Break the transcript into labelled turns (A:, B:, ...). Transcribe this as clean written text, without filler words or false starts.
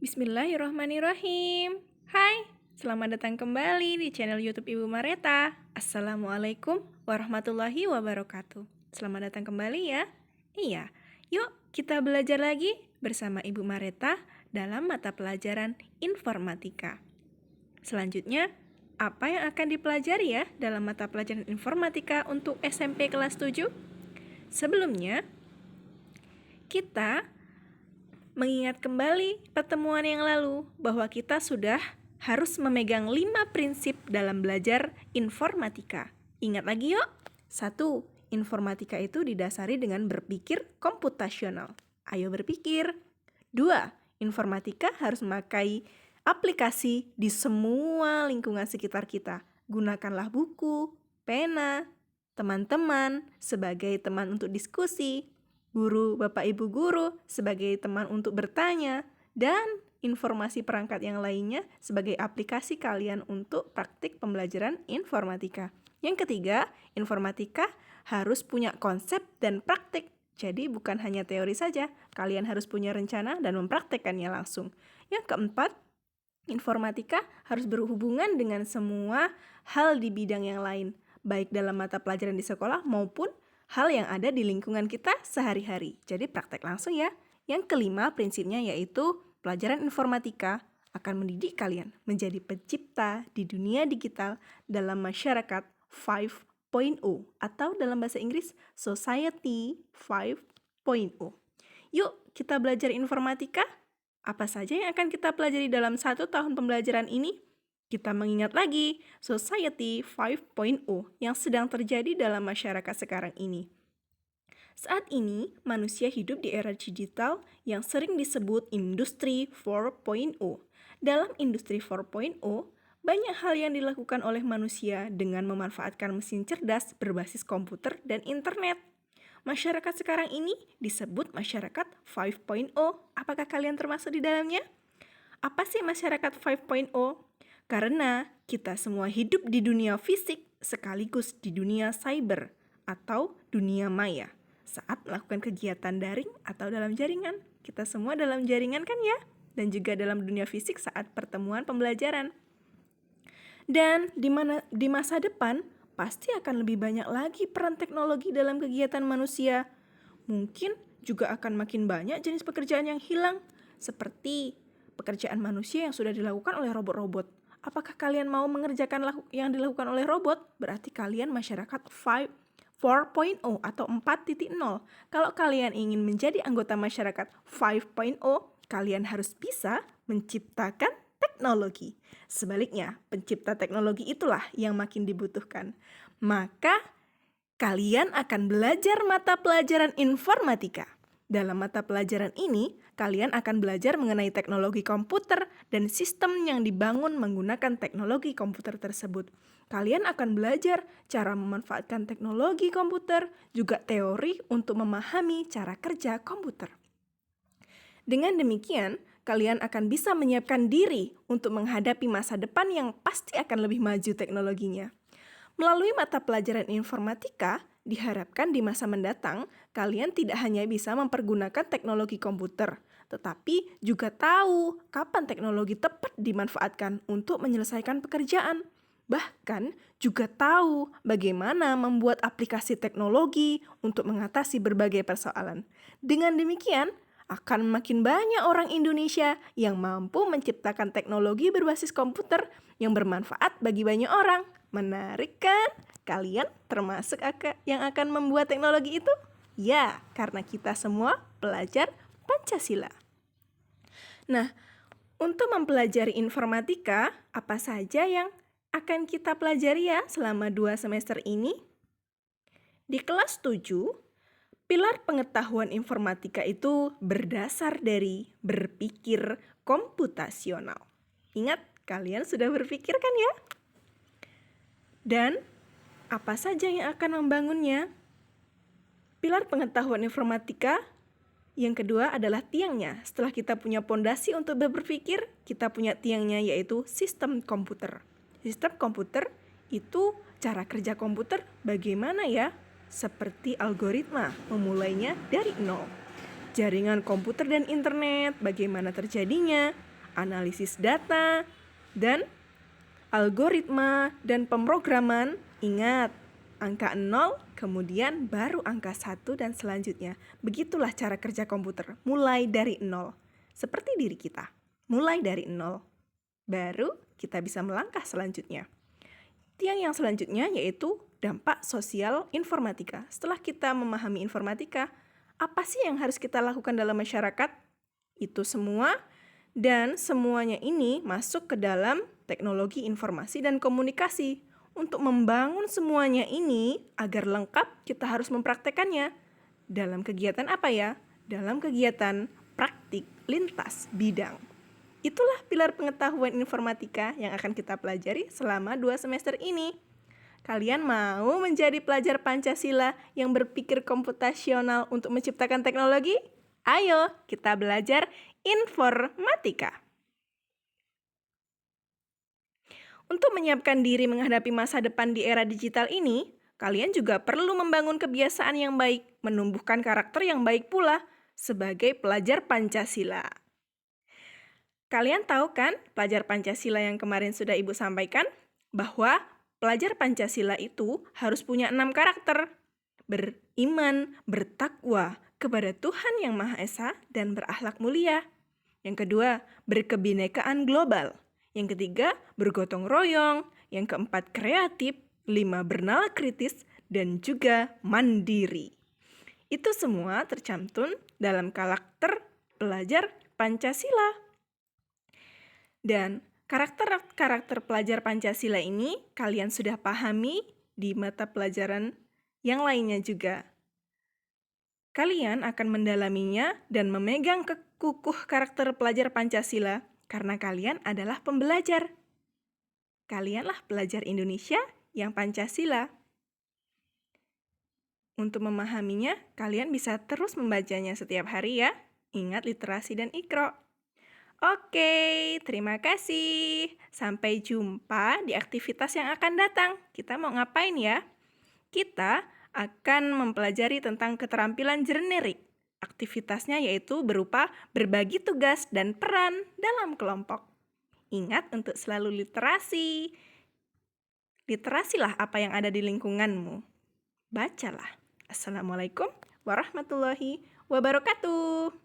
A: Bismillahirrahmanirrahim. Hai, selamat datang kembali di channel YouTube Ibu Mareta. Assalamualaikum warahmatullahi wabarakatuh. Selamat datang kembali ya. Iya, yuk kita belajar lagi bersama Ibu Mareta dalam mata pelajaran informatika. Selanjutnya, apa yang akan dipelajari ya dalam mata pelajaran informatika untuk SMP kelas 7? Sebelumnya, kita mengingat kembali pertemuan yang lalu bahwa kita sudah harus memegang 5 prinsip dalam belajar informatika. Ingat lagi yuk. 1. Informatika itu didasari dengan berpikir komputasional. Ayo berpikir. 2. Informatika harus memakai aplikasi di semua lingkungan sekitar kita. Gunakanlah buku, pena, teman-teman sebagai teman untuk diskusi, guru, bapak ibu guru sebagai teman untuk bertanya, dan informasi perangkat yang lainnya sebagai aplikasi kalian untuk praktik pembelajaran informatika. Yang ketiga, informatika harus punya konsep dan praktik. Jadi bukan hanya teori saja, kalian harus punya rencana dan mempraktekkannya langsung. Yang keempat, informatika harus berhubungan dengan semua hal di bidang yang lain, baik dalam mata pelajaran di sekolah maupun hal yang ada di lingkungan kita sehari-hari. Jadi praktek langsung ya. Yang kelima prinsipnya yaitu pelajaran informatika akan mendidik kalian menjadi pencipta di dunia digital dalam masyarakat 5.0 atau dalam bahasa Inggris Society 5.0. Yuk kita belajar informatika. Apa saja yang akan kita pelajari dalam 1 tahun pembelajaran ini? Kita mengingat lagi Society 5.0 yang sedang terjadi dalam masyarakat sekarang ini. Saat ini, manusia hidup di era digital yang sering disebut Industri 4.0. Dalam Industri 4.0, banyak hal yang dilakukan oleh manusia dengan memanfaatkan mesin cerdas berbasis komputer dan internet. Masyarakat sekarang ini disebut masyarakat 5.0. Apakah kalian termasuk di dalamnya? Apa sih masyarakat 5.0? Karena kita semua hidup di dunia fisik sekaligus di dunia cyber atau dunia maya. Saat melakukan kegiatan daring atau dalam jaringan, kita semua dalam jaringan kan ya? Dan juga dalam dunia fisik saat pertemuan pembelajaran. Dan di masa depan, pasti akan lebih banyak lagi peran teknologi dalam kegiatan manusia. Mungkin juga akan makin banyak jenis pekerjaan yang hilang, seperti pekerjaan manusia yang sudah dilakukan oleh robot-robot. Apakah kalian mau mengerjakan yang dilakukan oleh robot? Berarti kalian masyarakat 4.0 atau 4.0. Kalau kalian ingin menjadi anggota masyarakat 5.0, kalian harus bisa menciptakan teknologi. Sebaliknya, pencipta teknologi itulah yang makin dibutuhkan. Maka, kalian akan belajar mata pelajaran informatika. Dalam mata pelajaran ini, kalian akan belajar mengenai teknologi komputer dan sistem yang dibangun menggunakan teknologi komputer tersebut. Kalian akan belajar cara memanfaatkan teknologi komputer, juga teori untuk memahami cara kerja komputer. Dengan demikian, kalian akan bisa menyiapkan diri untuk menghadapi masa depan yang pasti akan lebih maju teknologinya. Melalui mata pelajaran informatika, diharapkan di masa mendatang, kalian tidak hanya bisa mempergunakan teknologi komputer, tetapi juga tahu kapan teknologi tepat dimanfaatkan untuk menyelesaikan pekerjaan. Bahkan juga tahu bagaimana membuat aplikasi teknologi untuk mengatasi berbagai persoalan. Dengan demikian, akan makin banyak orang Indonesia yang mampu menciptakan teknologi berbasis komputer yang bermanfaat bagi banyak orang. Menarik kan? Kalian termasuk yang akan membuat teknologi itu? Ya, karena kita semua pelajar Pancasila. Nah, untuk mempelajari informatika, apa saja yang akan kita pelajari ya selama 2 semester ini? Di kelas 7, pilar pengetahuan informatika itu berdasar dari berpikir komputasional. Ingat, kalian sudah berpikir kan ya? Dan apa saja yang akan membangunnya? Pilar pengetahuan informatika yang kedua adalah tiangnya. Setelah kita punya pondasi untuk berpikir, kita punya tiangnya yaitu sistem komputer. Sistem komputer itu cara kerja komputer bagaimana ya? Seperti algoritma, memulainya dari nol. Jaringan komputer dan internet, bagaimana terjadinya? analisis data, dan algoritma dan pemrograman. Ingat, angka 0, kemudian baru angka 1 dan selanjutnya. Begitulah cara kerja komputer, mulai dari 0. Seperti diri kita, mulai dari 0. Baru kita bisa melangkah selanjutnya. Tiang yang selanjutnya yaitu dampak sosial informatika. Setelah kita memahami informatika, apa sih yang harus kita lakukan dalam masyarakat? Itu semua, dan semuanya ini masuk ke dalam teknologi informasi dan komunikasi. Untuk membangun semuanya ini agar lengkap, kita harus mempraktekannya. Dalam kegiatan apa ya? Dalam kegiatan praktik lintas bidang. Itulah pilar pengetahuan informatika yang akan kita pelajari selama 2 semester ini. Kalian mau menjadi pelajar Pancasila yang berpikir komputasional untuk menciptakan teknologi? Ayo, kita belajar informatika. Untuk menyiapkan diri menghadapi masa depan di era digital ini, kalian juga perlu membangun kebiasaan yang baik, menumbuhkan karakter yang baik pula sebagai pelajar Pancasila. Kalian tahu kan pelajar Pancasila yang kemarin sudah Ibu sampaikan? Bahwa pelajar Pancasila itu harus punya 6 karakter. Beriman, bertakwa kepada Tuhan Yang Maha Esa dan berakhlak mulia. Yang kedua, berkebinekaan global. Yang ketiga, bergotong royong. Yang keempat, kreatif. 5, bernalar kritis. Dan juga mandiri. Itu semua tercantum dalam karakter pelajar Pancasila. Dan karakter pelajar Pancasila ini kalian sudah pahami di mata pelajaran yang lainnya juga. Kalian akan mendalaminya dan memegang kukuh karakter pelajar Pancasila karena kalian adalah pembelajar. Kalianlah pelajar Indonesia yang Pancasila. Untuk memahaminya, kalian bisa terus membacanya setiap hari ya. Ingat literasi dan ikro. Oke, terima kasih. Sampai jumpa di aktivitas yang akan datang. Kita mau ngapain ya? Kita akan mempelajari tentang keterampilan generik. Aktivitasnya yaitu berupa berbagi tugas dan peran dalam kelompok. Ingat untuk selalu literasi. Literasilah apa yang ada di lingkunganmu. Bacalah. Assalamualaikum warahmatullahi wabarakatuh.